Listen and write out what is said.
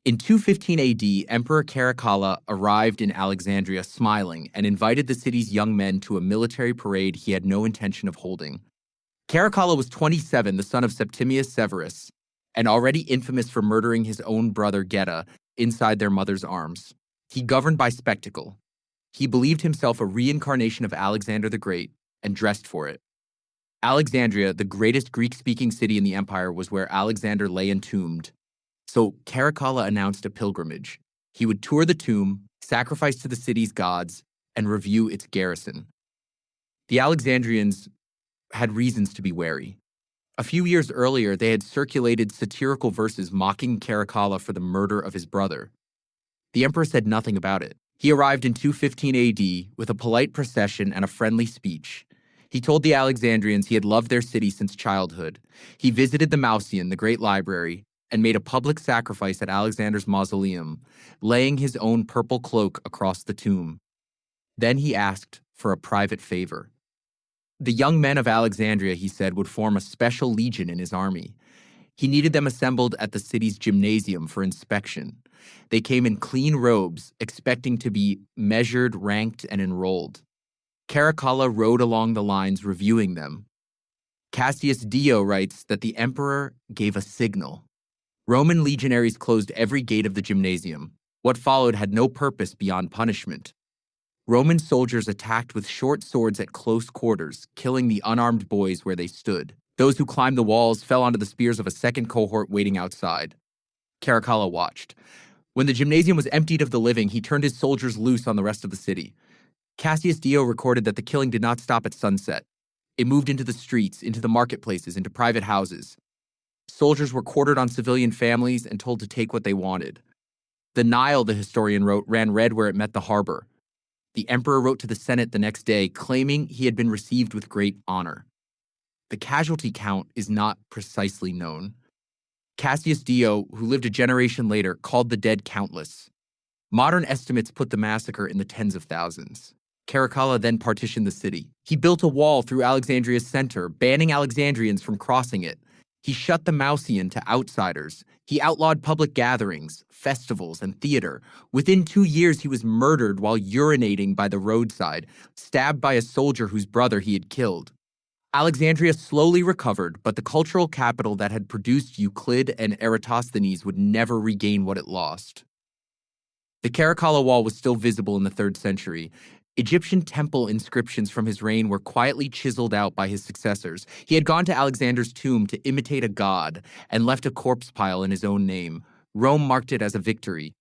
In 215 AD, Emperor Caracalla arrived in Alexandria smiling and invited the city's young men to a military parade he had no intention of holding. Caracalla was 27, the son of Septimius Severus, and already infamous for murdering his own brother Geta inside their mother's arms. He governed by spectacle. He believed himself a reincarnation of Alexander the Great and dressed for it. Alexandria, the greatest Greek-speaking city in the empire, was where Alexander lay entombed. So Caracalla announced a pilgrimage. He would tour the tomb, sacrifice to the city's gods, and review its garrison. The Alexandrians had reasons to be wary. A few years earlier, they had circulated satirical verses mocking Caracalla for the murder of his brother. The emperor said nothing about it. He arrived in 215 AD with a polite procession and a friendly speech. He told the Alexandrians he had loved their city since childhood. He visited the Mausoleum, the great library, and made a public sacrifice at Alexander's mausoleum, laying his own purple cloak across the tomb. Then he asked for a private favor. The young men of Alexandria, he said, would form a special legion in his army. He needed them assembled at the city's gymnasium for inspection. They came in clean robes, expecting to be measured, ranked, and enrolled. Caracalla rode along the lines reviewing them. Cassius Dio writes that the emperor gave a signal. Roman legionaries closed every gate of the gymnasium. What followed had no purpose beyond punishment. Roman soldiers attacked with short swords at close quarters, killing the unarmed boys where they stood. Those who climbed the walls fell onto the spears of a second cohort waiting outside. Caracalla watched. When the gymnasium was emptied of the living, he turned his soldiers loose on the rest of the city. Cassius Dio recorded that the killing did not stop at sunset. It moved into the streets, into the marketplaces, into private houses. Soldiers were quartered on civilian families and told to take what they wanted. The Nile, the historian wrote, ran red where it met the harbor. The emperor wrote to the Senate the next day, claiming he had been received with great honor. The casualty count is not precisely known. Cassius Dio, who lived a generation later, called the dead countless. Modern estimates put the massacre in the tens of thousands. Caracalla then partitioned the city. He built a wall through Alexandria's center, banning Alexandrians from crossing it. He shut the Mausoleum to outsiders. He outlawed public gatherings, festivals, and theater. Within 2 years, he was murdered while urinating by the roadside, stabbed by a soldier whose brother he had killed. Alexandria slowly recovered, but the cultural capital that had produced Euclid and Eratosthenes would never regain what it lost. The Caracalla Wall was still visible in the 3rd century. Egyptian temple inscriptions from his reign were quietly chiseled out by his successors. He had gone to Alexander's tomb to imitate a god and left a corpse pile in his own name. Rome marked it as a victory.